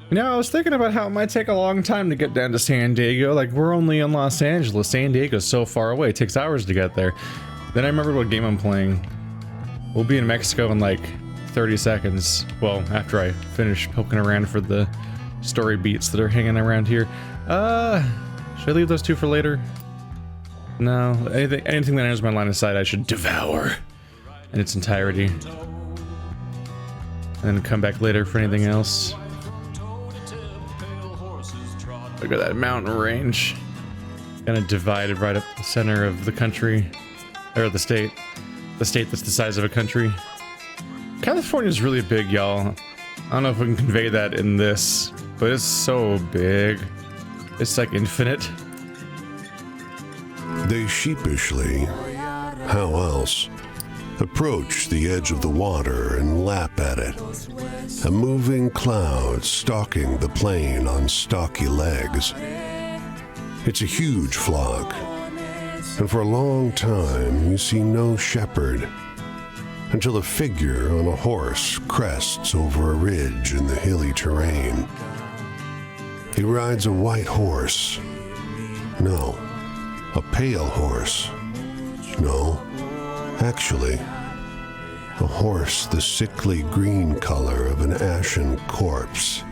You know, I was thinking about how it might take a long time to get down to San Diego. Like, we're only in Los Angeles. San Diego's so far away. It takes hours to get there. Then I remembered what game I'm playing. We'll be in Mexico in like 30 seconds. Well, after I finish poking around for the story beats that are hanging around here. Should I leave those two for later? No, anything that enters my line of sight I should devour in its entirety. And then come back later for anything else. Look at that mountain range. Kind of divided right up the center of the country. Or the state. The state that's the size of a country. California's really big, y'all. I don't know if we can convey that in this, but it's so big. It's like infinite. They sheepishly, how else, approach the edge of the water and lap at it. A moving cloud stalking the plain on stocky legs. It's a huge flock, and for a long time you see no shepherd, until a figure on a horse crests over a ridge in the hilly terrain. He rides a white horse. No, a pale horse. No, actually, a horse the sickly green color of an ashen corpse.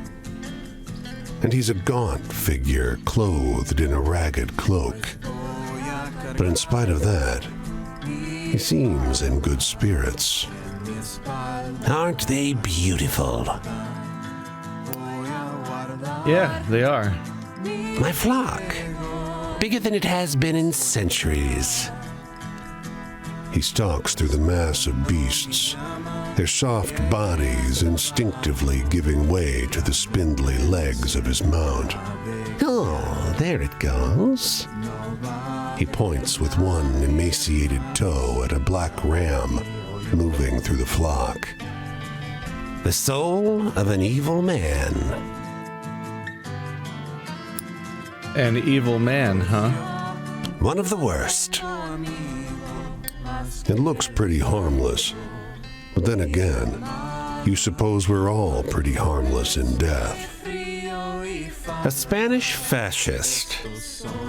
And he's a gaunt figure clothed in a ragged cloak. But in spite of that, he seems in good spirits. Aren't they beautiful? Yeah, they are. My flock, bigger than it has been in centuries. He stalks through the mass of beasts, their soft bodies instinctively giving way to the spindly legs of his mount. Oh, there it goes. He points with one emaciated toe at a black ram moving through the flock. The soul of an evil man. An evil man, huh? One of the worst. It looks pretty harmless. But then again, you suppose we're all pretty harmless in death. A Spanish fascist.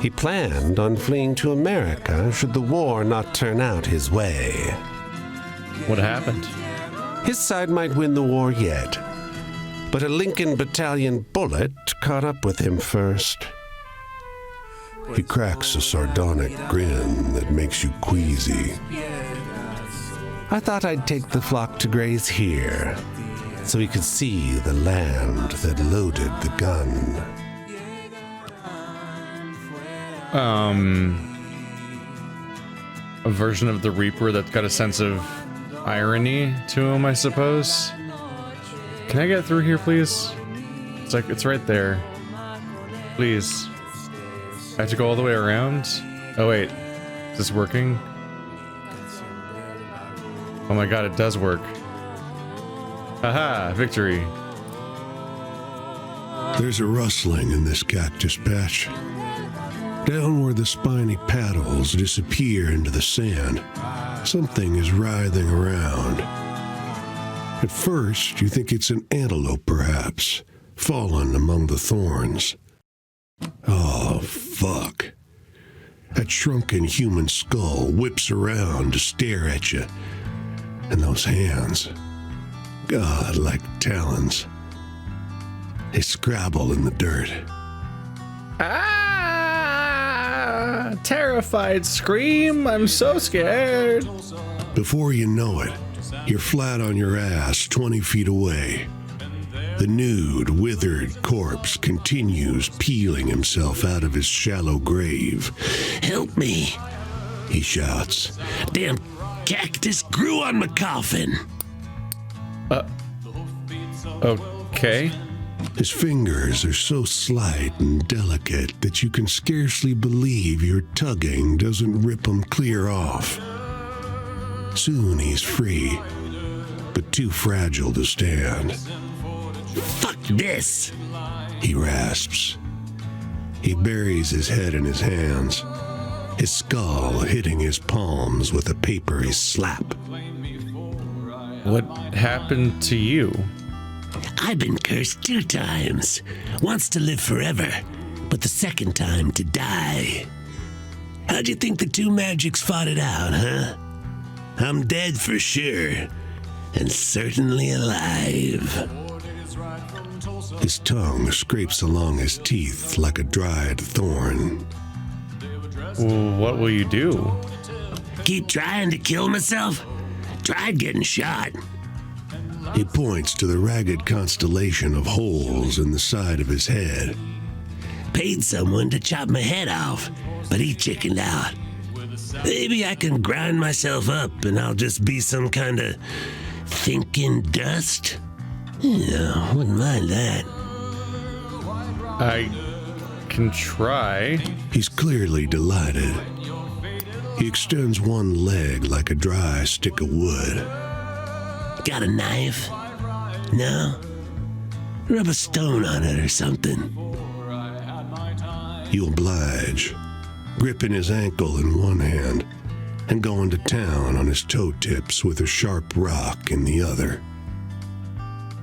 He planned on fleeing to America should the war not turn out his way. What happened? His side might win the war yet, but a Lincoln Battalion bullet caught up with him first. He cracks a sardonic grin that makes you queasy. I thought I'd take the flock to graze here, so he could see the land that loaded the gun. A version of the Reaper that's got a sense of irony to him, I suppose. Can I get through here, please? It's like, it's right there. Please. I have to go all the way around? Oh wait, is this working? Oh my god, it does work. Aha, victory. There's a rustling in this cactus patch. Down where the spiny paddles disappear into the sand, something is writhing around. At first, you think it's an antelope, perhaps, fallen among the thorns. Oh, fuck. That shrunken human skull whips around to stare at you. And those hands, God, like talons. They scrabble in the dirt. Ah! Terrified scream. I'm so scared. Before you know it, you're flat on your ass 20 feet away. The nude, withered corpse continues peeling himself out of his shallow grave. Help me, he shouts. Damn cactus grew on my coffin. Okay. His fingers are so slight and delicate that you can scarcely believe your tugging doesn't rip them clear off. Soon he's free, but too fragile to stand. Fuck this, he rasps. He buries his head in his hands, his skull hitting his palms with a papery slap. What happened to you? I've been cursed 2 times. Once to live forever, but the second time to die. How'd you think the 2 magics fought it out, huh? I'm dead for sure, and certainly alive. His tongue scrapes along his teeth like a dried thorn. What will you do? Keep trying to kill myself? Tried getting shot. He points to the ragged constellation of holes in the side of his head. Paid someone to chop my head off, but he chickened out. Maybe I can grind myself up and I'll just be some kind of thinking dust? Yeah, wouldn't mind that. I can try. He's clearly delighted. He extends one leg like a dry stick of wood. Got a knife? No? Rub a stone on it or something. You oblige, gripping his ankle in one hand and going to town on his toe tips with a sharp rock in the other.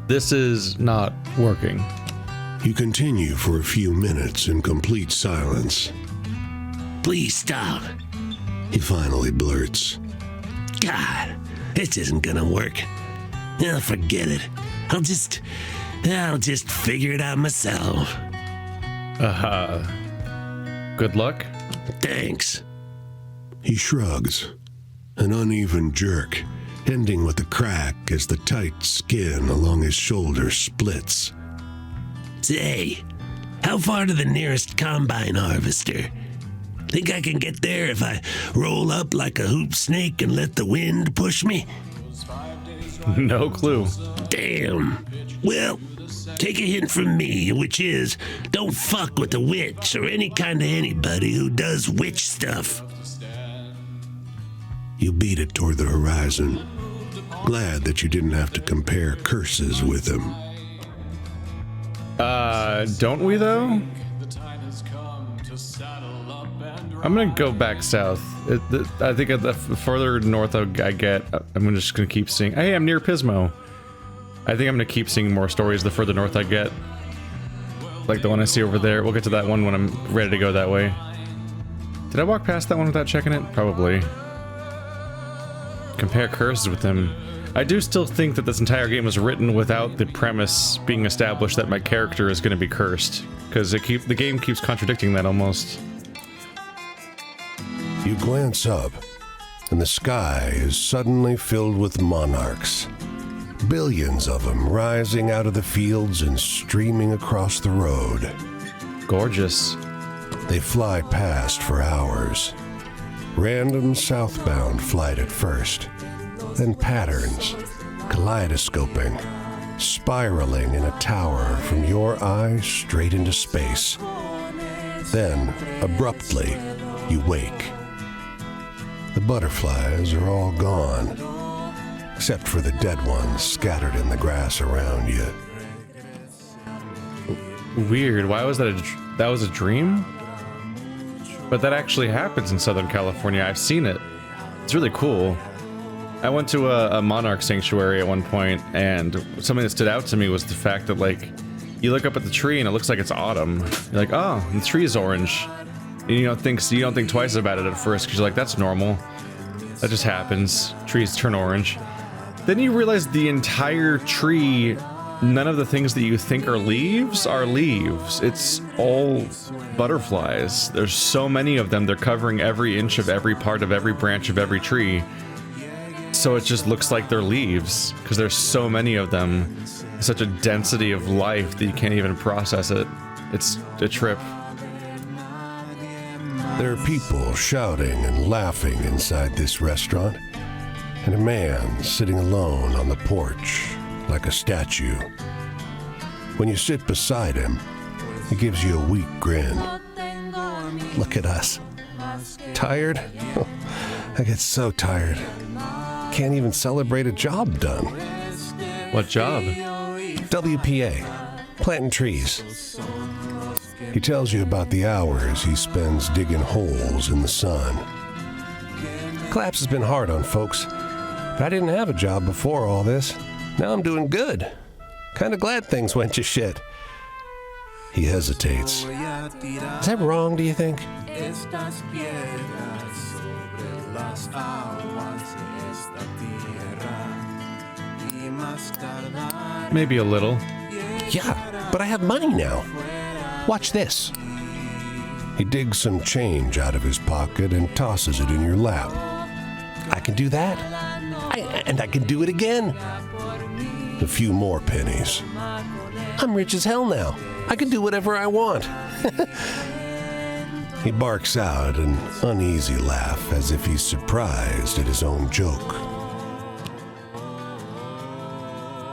This is not working. You continue for a few minutes in complete silence. Please stop. He finally blurts. God, this isn't gonna work. I'll forget it. I'll just figure it out myself. Good luck. Thanks. He shrugs, an uneven jerk, ending with a crack as the tight skin along his shoulder splits. Say, how far to the nearest combine harvester? Think I can get there if I roll up like a hoop snake and let the wind push me? No clue. Damn. Well, take a hint from me, which is, don't fuck with a witch or any kind of anybody who does witch stuff. You beat it toward the horizon, glad that you didn't have to compare curses with him. Don't we though? I'm gonna go back south. I think the further north I get, I'm just gonna keep seeing. Hey, I'm near Pismo. I think I'm gonna keep seeing more stories the further north I get. Like the one I see over there. We'll get to that one when I'm ready to go that way. Did I walk past that one without checking it? Probably. Compare curses with him. I do still think that this entire game was written without the premise being established that my character is going to be cursed, because the game keeps contradicting that almost. You glance up, and the sky is suddenly filled with monarchs. Billions of them rising out of the fields and streaming across the road. Gorgeous. They fly past for hours. Random southbound flight at first, then patterns, kaleidoscoping, spiraling in a tower from your eye straight into space. Then, abruptly, you wake. The butterflies are all gone, except for the dead ones scattered in the grass around you. Weird. Why was that that was a dream? But that actually happens in Southern California. I've seen it. It's really cool. I went to a monarch sanctuary at one point, and something that stood out to me was the fact that, like, you look up at the tree and it looks like it's autumn. You're like, oh, the tree is orange. And you don't think twice about it at first, because you're like, that's normal. That just happens. Trees turn orange. Then you realize the entire tree, none of the things that you think are leaves. It's all butterflies. There's so many of them. They're covering every inch of every part of every branch of every tree. So it just looks like they're leaves, because there's so many of them. Such a density of life that you can't even process it. It's a trip. There are people shouting and laughing inside this restaurant, and a man sitting alone on the porch like a statue. When you sit beside him, he gives you a weak grin. Look at us. Tired? I get so tired. Can't even celebrate a job done. What job? WPA, planting trees. He tells you about the hours he spends digging holes in the sun. Collapse has been hard on folks, but I didn't have a job before all this. Now I'm doing good. Kinda glad things went to shit. He hesitates. Is that wrong, do you think? Maybe a little. Yeah, but I have money now. Watch this. He digs some change out of his pocket and tosses it in your lap. I can do that. And I can do it again. A few more pennies. I'm rich as hell now. I can do whatever I want. He barks out an uneasy laugh as if he's surprised at his own joke.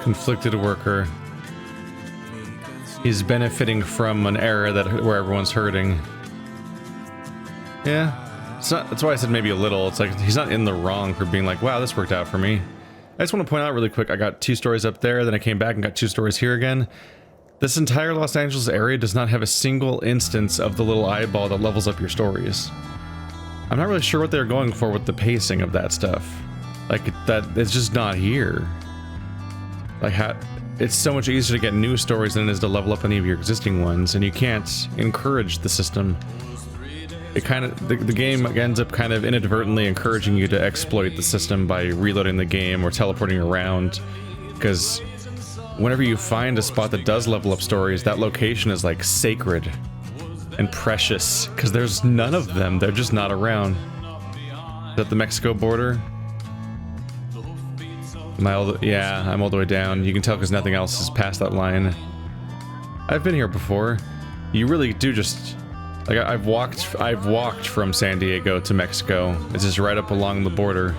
Conflicted worker. He's benefiting from an era where everyone's hurting. Yeah. That's why I said maybe a little. It's like he's not in the wrong for being like, wow, this worked out for me. I just want to point out really quick, I got 2 stories up there, then I came back and got 2 stories here again. This entire Los Angeles area does not have a single instance of the little eyeball that levels up your stories. I'm not really sure what they're going for with the pacing of that stuff. Like, it's just not here. Like, it's so much easier to get new stories than it is to level up any of your existing ones, and you can't encourage the system. It kind of, the game ends up kind of inadvertently encouraging you to exploit the system by reloading the game or teleporting around, because whenever you find a spot that does level up stories, that location is like sacred and precious, because there's none of them. They're just not around. Is that the Mexico border? Yeah, I'm all the way down. You can tell because nothing else is past that line. I've been here before. You really do just... Like, I've walked from San Diego to Mexico. It's just right up along the border.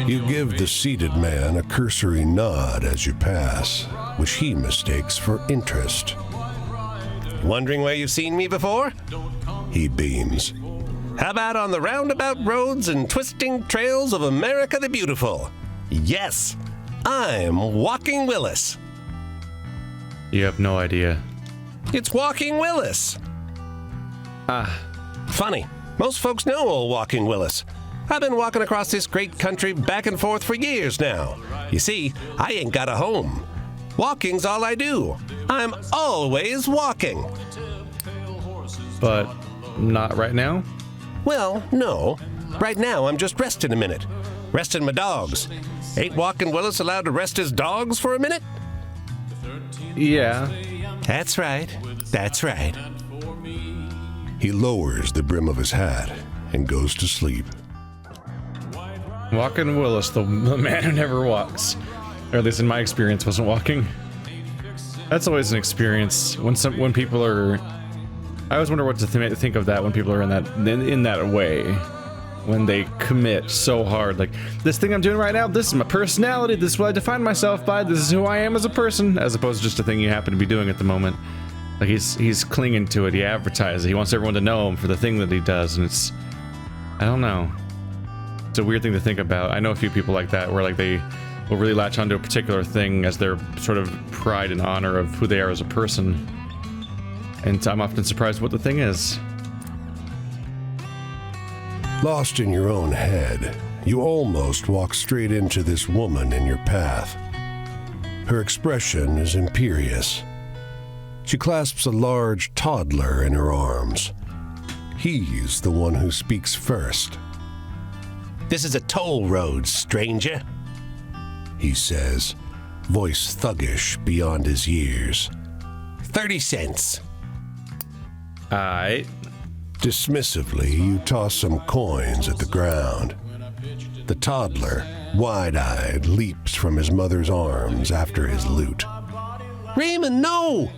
You give the seated man a cursory nod as you pass, which he mistakes for interest. Wondering where you've seen me before? He beams. How about on the roundabout roads and twisting trails of America the Beautiful? Yes, I'm Walking Willis. You have no idea. It's Walking Willis. Funny, most folks know old Walking Willis. I've been walking across this great country back and forth for years now. You see, I ain't got a home. Walking's all I do. I'm always walking. But not right now? Well, no. Right now, I'm just resting a minute. Resting my dogs. Ain't Walking Willis allowed to rest his dogs for a minute? Yeah. That's right. That's right. He lowers the brim of his hat and goes to sleep. Walking Willis, the man who never walks. Or at least in my experience, wasn't walking. That's always an experience when people are... I always wonder what to think of that when people are in that way. When they commit so hard, like, this thing I'm doing right now, this is my personality, this is what I define myself by, this is who I am as a person, as opposed to just a thing you happen to be doing at the moment. Like, he's clinging to it, he advertises it, he wants everyone to know him for the thing that he does, and it's... I don't know. It's a weird thing to think about. I know a few people like that, where like they will really latch onto a particular thing as their sort of pride and honor of who they are as a person. And I'm often surprised what the thing is. Lost in your own head, you almost walk straight into this woman in your path. Her expression is imperious. She clasps a large toddler in her arms. He's the one who speaks first. This is a toll road, stranger, he says, voice thuggish beyond his years. 30 cents. Aight. Dismissively, you toss some coins at the ground. The toddler, wide-eyed, leaps from his mother's arms after his loot. Raymond, no!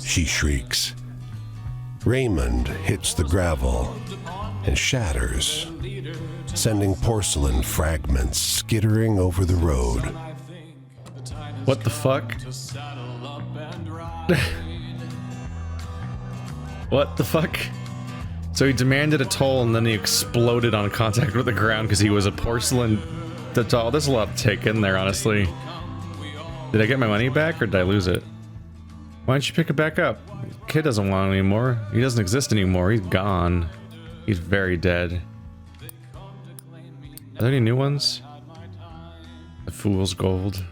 She shrieks. Raymond hits the gravel and shatters, sending porcelain fragments skittering over the road. What the fuck? What the fuck? So he demanded a toll and then he exploded on contact with the ground because he was a porcelain doll. There's a lot to take in there, honestly. Did I get my money back or did I lose it? Why don't you pick it back up? Kid doesn't want it anymore. He doesn't exist anymore. He's gone. He's very dead. Are there any new ones? fool's gold.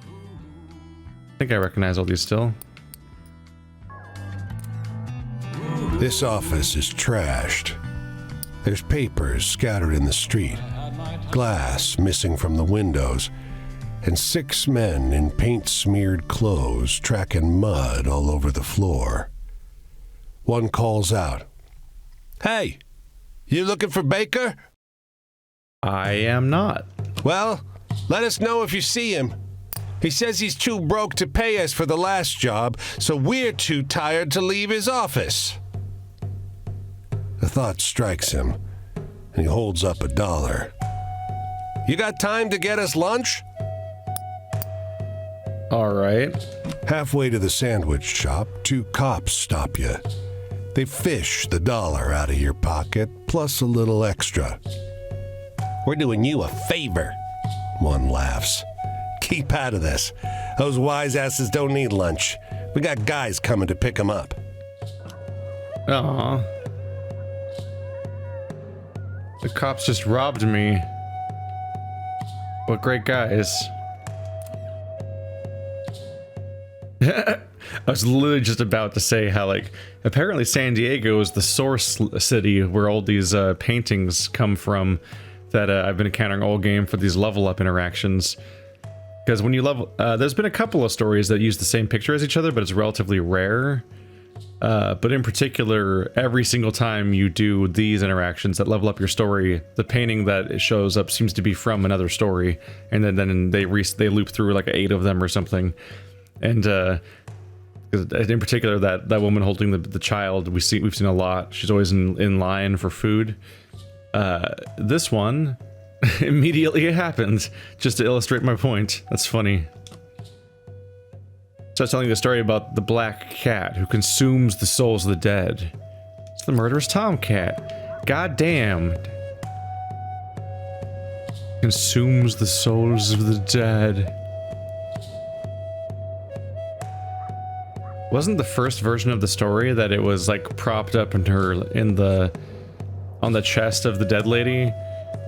I think I recognize all these still. This office is trashed. There's papers scattered in the street, glass missing from the windows, and 6 men in paint-smeared clothes tracking mud all over the floor. One calls out, "Hey, you looking for Baker?" I am not. "Well, let us know if you see him. He says he's too broke to pay us for the last job, so we're too tired to leave his office." A thought strikes him, and he holds up $1. "You got time to get us lunch?" All right. Halfway to the sandwich shop, 2 cops stop you. They fish the $1 out of your pocket, plus a little extra. "We're doing you a favor," one laughs. "Keep out of this. Those wise asses don't need lunch. We got guys coming to pick them up." Aw. The cops just robbed me. What great guys. I was literally just about to say how, like, apparently San Diego is the source city where all these paintings come from that I've been encountering all game for these level up interactions. Because when you level, there's been a couple of stories that use the same picture as each other, but it's relatively rare. But in particular, every single time you do these interactions that level up your story, the painting that it shows up seems to be from another story, and then they loop through like 8 of them or something. And in particular, that woman holding the child, we've seen a lot. She's always in line for food. This one immediately it happened, just to illustrate my point. That's funny. So I was telling the story about the black cat who consumes the souls of the dead. It's the murderous tomcat. God damn. Consumes the souls of the dead. Wasn't the first version of the story that it was like propped up on the chest of the dead lady,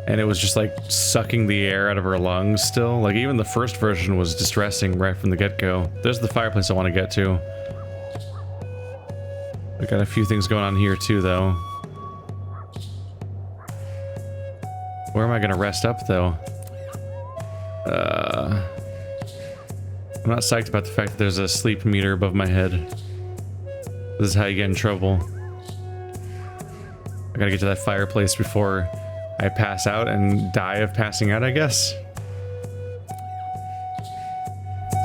and it was just like sucking the air out of her lungs still? Like, even the first version was distressing right from the get-go. There's the fireplace I want to get to. I got a few things going on here too, though. Where am I gonna rest up, though? I'm not psyched about the fact that there's a sleep meter above my head. This is how you get in trouble. I gotta get to that fireplace before I pass out and die of passing out, I guess.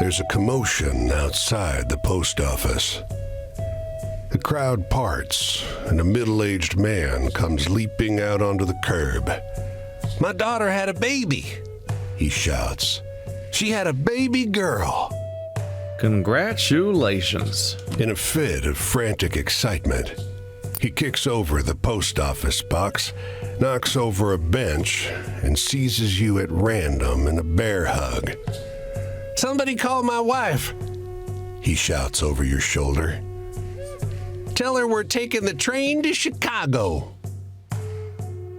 There's a commotion outside the post office. The crowd parts, and a middle-aged man comes leaping out onto the curb. "My daughter had a baby," he shouts. "She had a baby girl." Congratulations. In a fit of frantic excitement, he kicks over the post office box, knocks over a bench, and seizes you at random in a bear hug. "Somebody call my wife," he shouts over your shoulder. "Tell her we're taking the train to Chicago."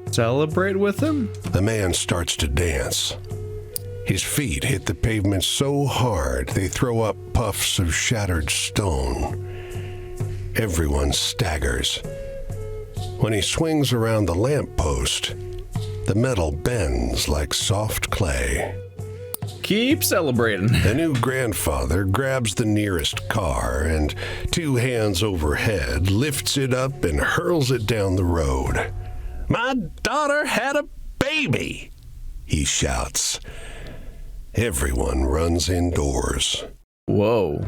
Celebrate with him? The man starts to dance. His feet hit the pavement so hard they throw up puffs of shattered stone. Everyone staggers. When he swings around the lamppost, the metal bends like soft clay. Keep celebrating. The new grandfather grabs the nearest car and, 2 hands overhead, lifts it up and hurls it down the road. "My daughter had a baby," he shouts. Everyone runs indoors. Whoa.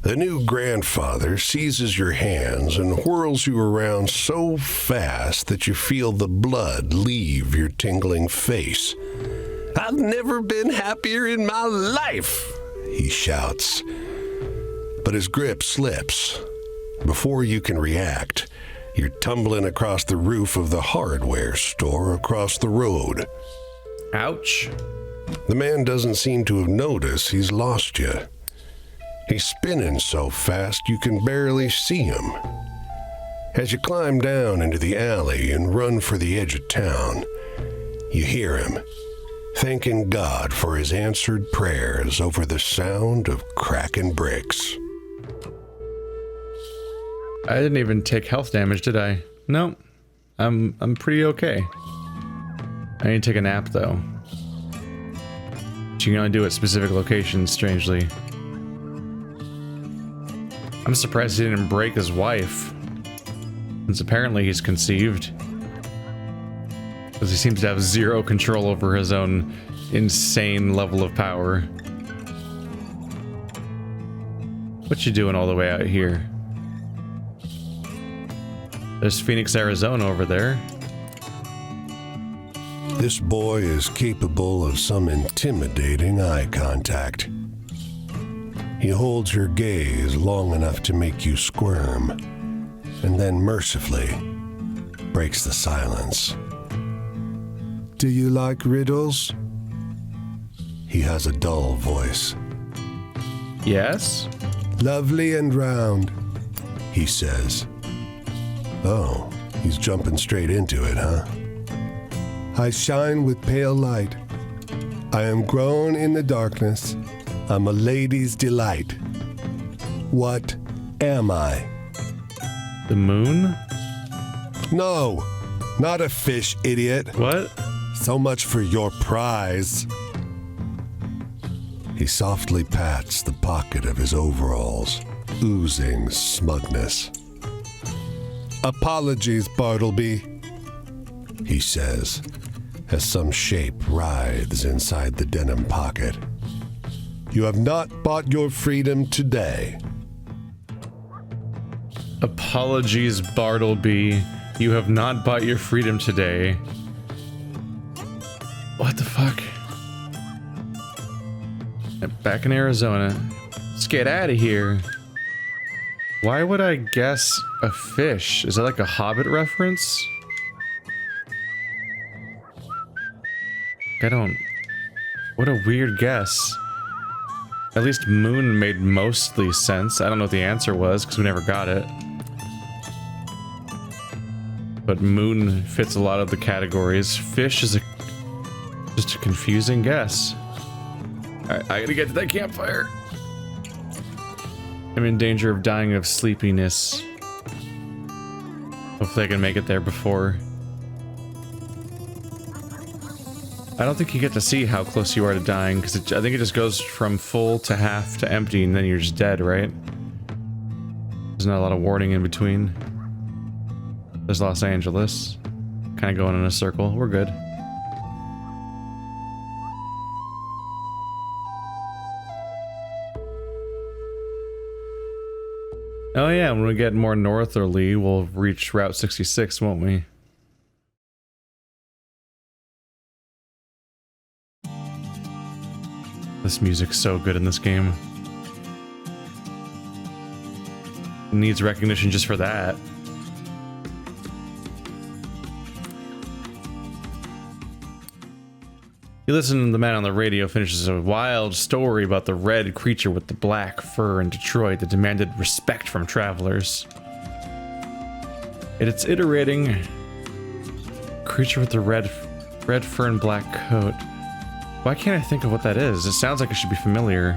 The new grandfather seizes your hands and whirls you around so fast that you feel the blood leave your tingling face. "I've never been happier in my life," he shouts. But his grip slips. Before you can react, you're tumbling across the roof of the hardware store across the road. Ouch. The man doesn't seem to have noticed he's lost you. He's spinning so fast you can barely see him. As you climb down into the alley and run for the edge of town, You hear him, thanking God for his answered prayers over the sound of cracking bricks. I didn't even take health damage, did I? Nope. I'm pretty okay. I need to take a nap though. But you can only do it at specific locations, strangely. I'm surprised he didn't break his wife, since apparently he's conceived. Because he seems to have zero control over his own insane level of power. What you doing all the way out here? There's Phoenix, Arizona over there. This boy is capable of some intimidating eye contact. He holds your gaze long enough to make you squirm, and then mercifully breaks the silence. Do you like riddles? He has a dull voice. Yes? Lovely and round, he says. Oh, he's jumping straight into it, huh? I shine with pale light. I am grown in the darkness. I'm a lady's delight. What am I? The moon? No, not a fish, idiot. What? So much for your prize. He softly pats the pocket of his overalls, oozing smugness. Apologies, Bartleby, he says, as some shape writhes inside the denim pocket. You have not bought your freedom today. Apologies, Bartleby. You have not bought your freedom today. What the fuck? Back in Arizona. Let's get out of here. Why would I guess a fish? Is that like a Hobbit reference? I don't... What a weird guess. At least moon made mostly sense. I don't know what the answer was because we never got it. But moon fits a lot of the categories. Fish is just a confusing guess. Alright, I gotta get to that campfire. I'm in danger of dying of sleepiness. Hopefully I can make it there before. I don't think you get to see how close you are to dying, because I think it just goes from full to half to empty, and then you're just dead, right? There's not a lot of warning in between. There's Los Angeles. Kind of going in a circle. We're good. Oh yeah, when we get more northerly, we'll reach Route 66, won't we? This music's so good in this game. It needs recognition just for that. You listen to the man on the radio finishes a wild story about the red creature with the black fur in Detroit that demanded respect from travelers. It's iterating. Creature with the red fur and black coat. Why can't I think of what that is? It sounds like it should be familiar.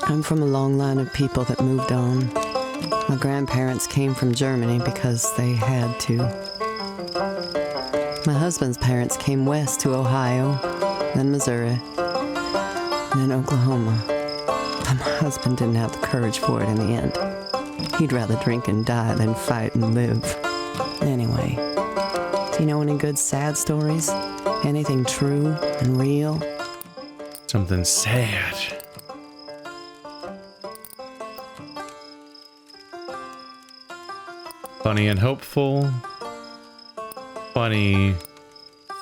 I'm from a long line of people that moved on. My grandparents came from Germany because they had to. My husband's parents came west to Ohio, then Missouri, and then Oklahoma. But my husband didn't have the courage for it in the end. He'd rather drink and die than fight and live. Anyway, do you know any good sad stories? Anything true and real? Something sad. Funny and hopeful. Funny.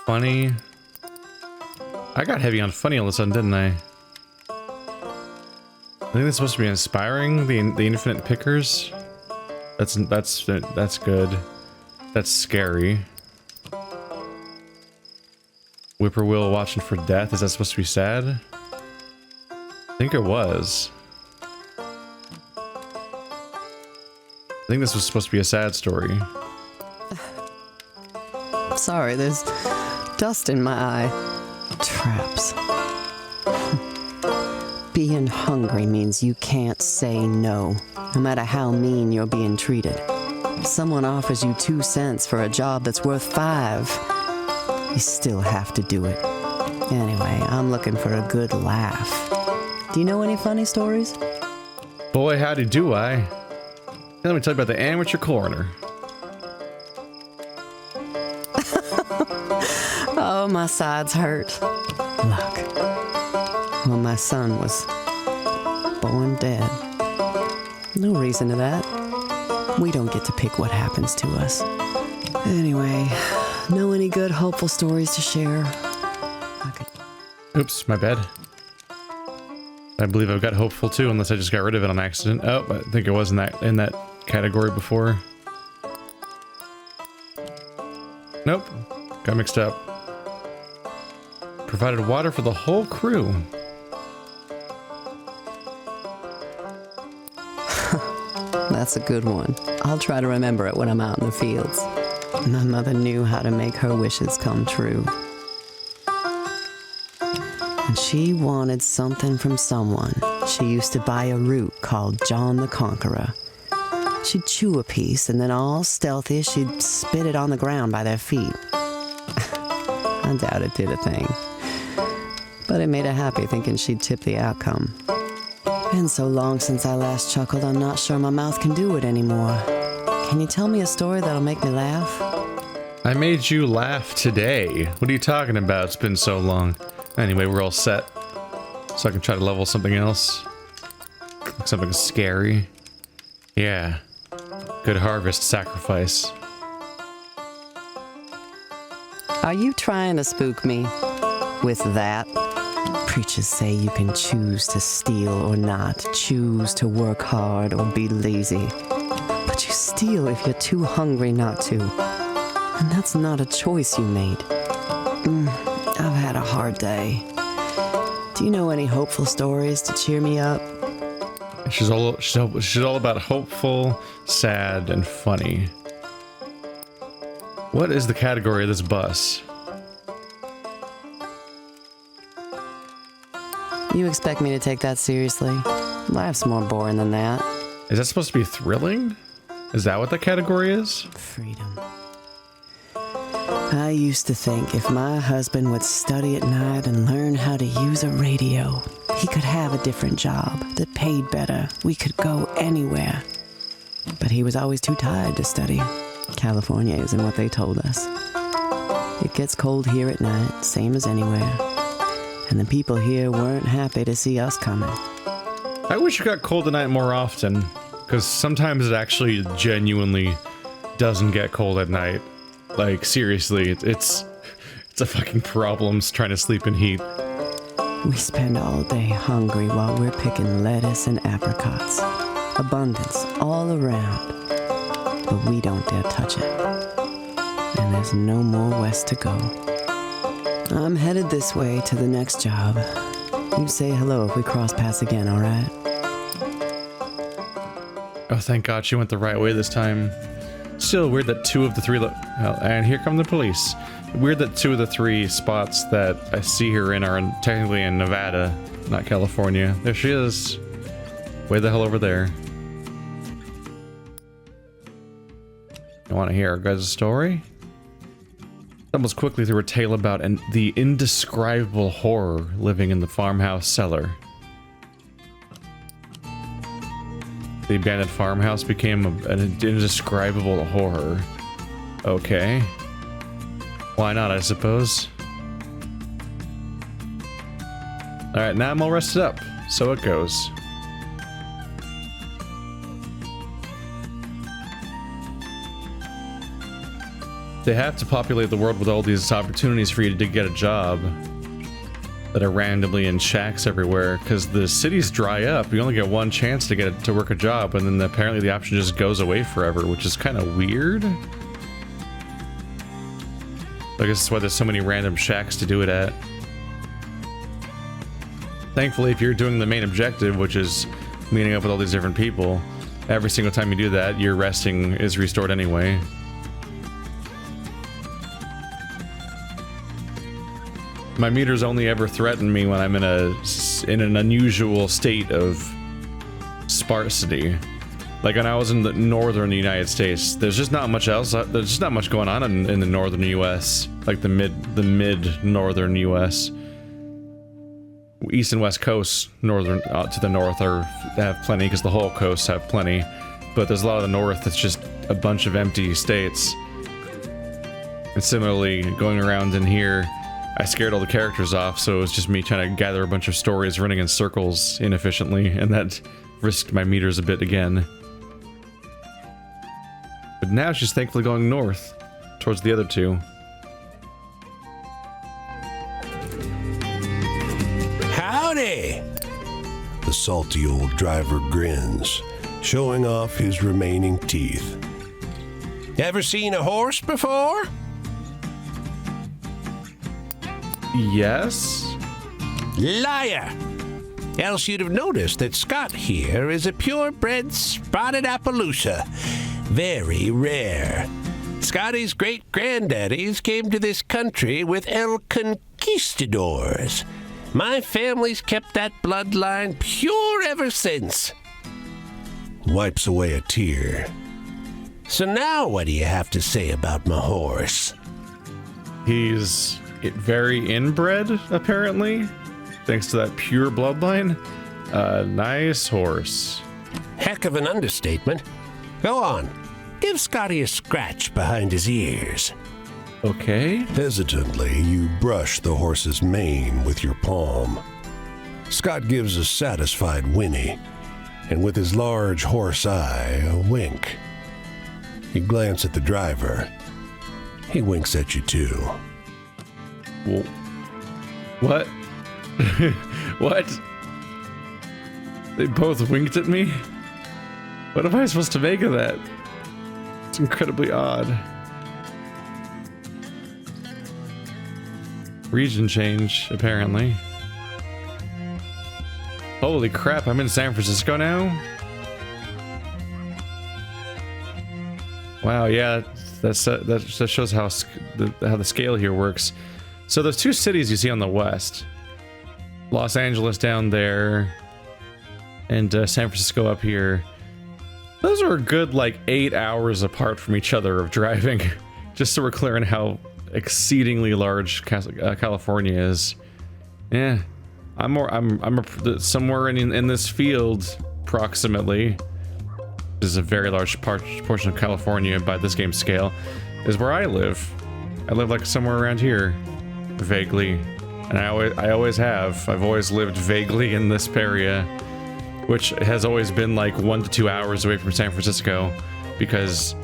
Funny. I got heavy on funny all of a sudden, didn't I? I think it's supposed to be inspiring, the infinite pickers. That's good. That's scary. Whippoorwill watching for death. Is that supposed to be sad? I think it was. think this was supposed to be a sad story. Sorry, there's dust in my eye. Traps. Being hungry means you can't say no, no matter how mean you're being treated. If someone offers you 2 cents for a job that's worth 5, you still have to do it. Anyway, I'm looking for a good laugh. Do you know any funny stories? Boy, howdy do I. Let me tell you about the amateur coroner. Oh, my sides hurt. Look. Well, my son was born dead. No reason to that. We don't get to pick what happens to us. Anyway, know any good, hopeful stories to share? Oops, my bad. I believe I've got hopeful too, unless I just got rid of it on accident. Oh, I think it was in that category before. Nope, got mixed up. Provided water for the whole crew. That's a good one. I'll try to remember it when I'm out in the fields. My mother knew how to make her wishes come true. When she wanted something from someone, she used to buy a root called John the Conqueror. She'd chew a piece, and then all stealthy, she'd spit it on the ground by their feet. I doubt it did a thing. But it made her happy thinking she'd tip the outcome. Been so long since I last chuckled, I'm not sure my mouth can do it anymore. Can you tell me a story that'll make me laugh? I made you laugh today. What are you talking about? It's been so long. Anyway, we're all set. So I can try to level something else. Like something scary. Yeah. Good harvest sacrifice. Are you trying to spook me with that? Preachers say you can choose to steal or not, choose to work hard or be lazy. But you steal if you're too hungry not to. And that's not a choice you made. I've had a hard day. Do you know any hopeful stories to cheer me up? She's all about hopeful, sad, and funny. What is the category of this bus? You expect me to take that seriously? Life's more boring than that. Is that supposed to be thrilling? Is that what that category is? Freedom. I used to think if my husband would study at night and learn how to use a radio, he could have a different job that paid better. We could go anywhere. But he was always too tired to study. California isn't what they told us. It gets cold here at night, same as anywhere. And the people here weren't happy to see us coming. I wish it got cold at night more often, because sometimes it actually genuinely doesn't get cold at night. Like, seriously, it's a fucking problem trying to sleep in heat. We spend all day hungry while we're picking lettuce and apricots. Abundance all around. But we don't dare touch it. And there's no more west to go. I'm headed this way to the next job. You say hello if we cross paths again, alright? Oh, thank God she went the right way this time. Still weird that 2 of the 3 and here come the police. Weird that 2 of the 3 spots that I see her in are technically in Nevada, not California. There she is. Way the hell over there. You want to hear our guys' story? Stumbles quickly through a tale about the indescribable horror living in the farmhouse cellar. The abandoned farmhouse became an indescribable horror. Okay. Why not, I suppose? Alright, now I'm all rested up. So it goes. They have to populate the world with all these opportunities for you to get a job that are randomly in shacks everywhere, because the cities dry up. You only get one chance to work a job, and then apparently the option just goes away forever, which is kind of weird. I guess that's why there's so many random shacks to do it at. Thankfully, if you're doing the main objective, which is meeting up with all these different people, every single time you do that, your resting is restored anyway. My meters only ever threaten me when I'm in an unusual state of sparsity. Like when I was in the northern United States, there's just not much else. There's just not much going on in the northern U.S. Like the mid northern U.S. East and West Coast, northern to the north have plenty because the whole coasts have plenty. But there's a lot of the north that's just a bunch of empty states. And similarly, going around in here, I scared all the characters off, so it was just me trying to gather a bunch of stories running in circles inefficiently, and that risked my meters a bit again. But now it's just thankfully going north, towards the other two. Howdy! The salty old driver grins, showing off his remaining teeth. Ever seen a horse before? Yes? Liar! Else you'd have noticed that Scott here is a purebred spotted Appaloosa. Very rare. Scotty's great-granddaddies came to this country with El Conquistadors. My family's kept that bloodline pure ever since. Wipes away a tear. So now what do you have to say about my horse? He's very inbred, apparently, thanks to that pure bloodline. Nice horse. Heck of an understatement. Go on. Give Scotty a scratch behind his ears. Okay. Hesitantly, you brush the horse's mane with your palm. Scott gives a satisfied whinny, and with his large horse eye, a wink. You glance at the driver. He winks at you too. Well, what? What? They both winked at me? What am I supposed to make of that? It's incredibly odd. Region change, apparently. Holy crap, I'm in San Francisco now? Wow, yeah, that shows how the scale here works. So there's two cities you see on the west. Los Angeles down there, and San Francisco up here. Those are a good, like, 8 hours apart from each other of driving. Just so we're clear on how exceedingly large California is. Yeah, I'm somewhere in this field, approximately. This is a very large portion of California by this game's scale, is where I live. I live like somewhere around here, vaguely, and I always have. I've always lived vaguely in this area, which has always been like 1 to 2 hours away from San Francisco, because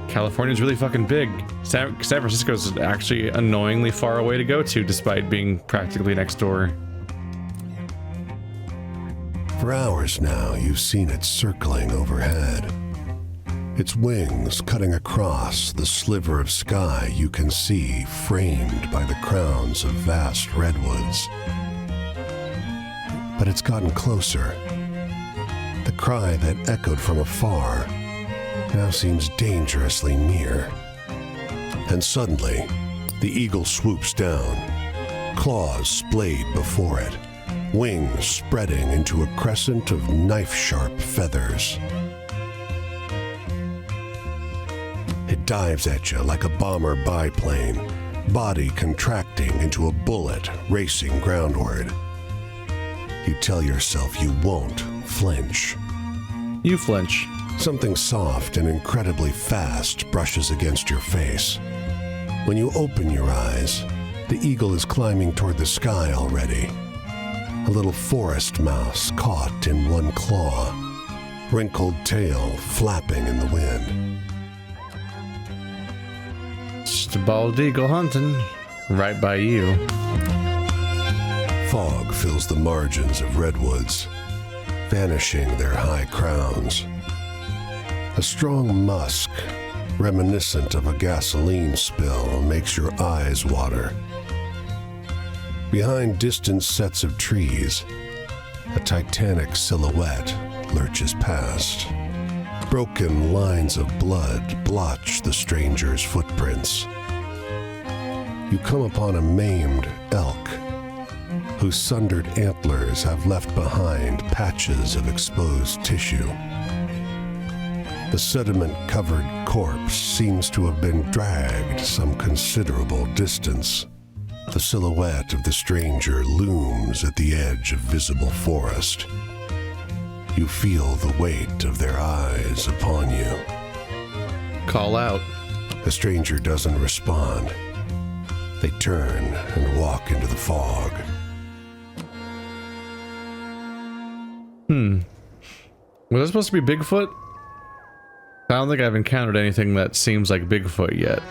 California's really fucking big. San Francisco is actually annoyingly far away to go to, despite being practically next door. For hours now, you've seen it circling overhead. Its wings cutting across the sliver of sky you can see framed by the crowns of vast redwoods. But it's gotten closer. The cry that echoed from afar now seems dangerously near. And suddenly, the eagle swoops down, claws splayed before it, wings spreading into a crescent of knife-sharp feathers. It dives at you like a bomber biplane, body contracting into a bullet racing groundward. You tell yourself you won't flinch. You flinch. Something soft and incredibly fast brushes against your face. When you open your eyes, the eagle is climbing toward the sky already. A little forest mouse caught in one claw, wrinkled tail flapping in the wind. Just a bald eagle hunting right by you. Fog fills the margins of redwoods, vanishing their high crowns. A strong musk, reminiscent of a gasoline spill, makes your eyes water. Behind distant sets of trees, a titanic silhouette lurches past. Broken lines of blood blotch the stranger's footprints. You come upon a maimed elk, whose sundered antlers have left behind patches of exposed tissue. The sediment-covered corpse seems to have been dragged some considerable distance. The silhouette of the stranger looms at the edge of visible forest. You feel the weight of their eyes upon you. Call out. The stranger doesn't respond. They turn and walk into the fog. Was that supposed to be Bigfoot? I don't think I've encountered anything that seems like Bigfoot yet.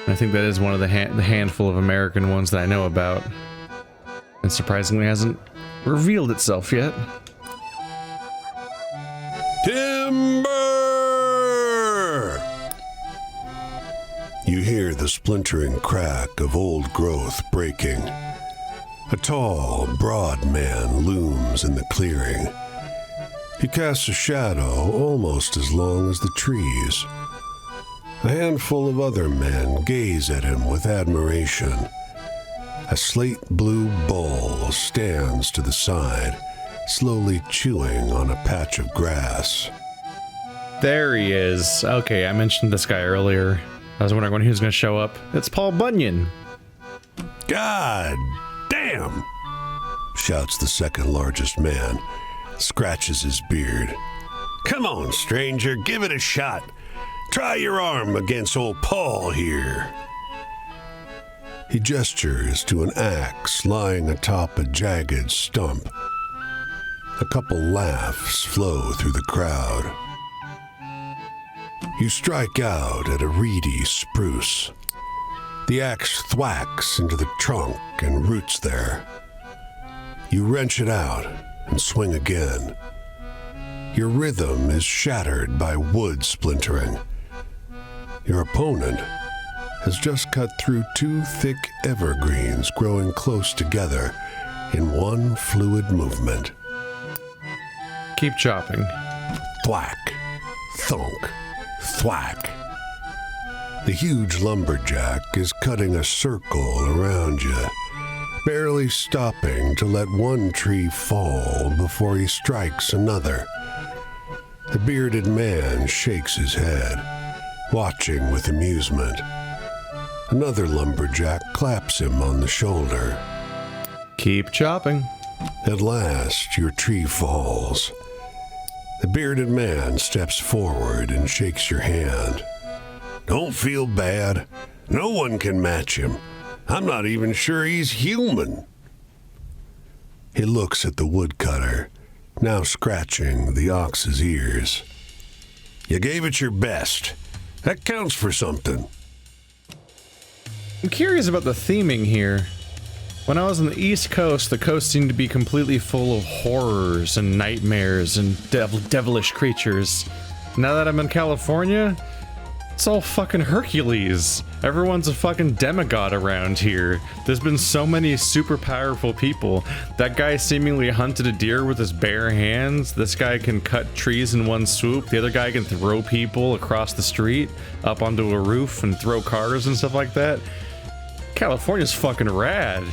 I think that is one of the handful of American ones that I know about. And surprisingly hasn't revealed itself yet. Timber! You hear the splintering crack of old growth breaking. A tall, broad man looms in the clearing. He casts a shadow almost as long as the trees. A handful of other men gaze at him with admiration. A slate blue bull stands to the side, slowly chewing on a patch of grass. There he is. Okay, I mentioned this guy earlier. I was wondering when he was going to show up. It's Paul Bunyan. God damn! Shouts the second largest man, scratches his beard. Come on, stranger, give it a shot. Try your arm against old Paul here. He gestures to an axe lying atop a jagged stump. A couple laughs flow through the crowd. You strike out at a reedy spruce. The axe thwacks into the trunk and roots there. You wrench it out and swing again. Your rhythm is shattered by wood splintering. Your opponent has just cut through two thick evergreens growing close together in one fluid movement. Keep chopping. Thwack, thunk, thwack. The huge lumberjack is cutting a circle around you, barely stopping to let one tree fall before he strikes another. The bearded man shakes his head, watching with amusement. Another lumberjack claps him on the shoulder. Keep chopping. At last, your tree falls. The bearded man steps forward and shakes your hand. Don't feel bad. No one can match him. I'm not even sure he's human. He looks at the woodcutter, now scratching the ox's ears. You gave it your best. That counts for something. I'm curious about the theming here. When I was on the East Coast, the coast seemed to be completely full of horrors and nightmares and devilish creatures. Now that I'm in California, it's all fucking Hercules. Everyone's a fucking demigod around here. There's been so many super powerful people. That guy seemingly hunted a deer with his bare hands. This guy can cut trees in one swoop. The other guy can throw people across the street up onto a roof and throw cars and stuff like that. California's fucking rad.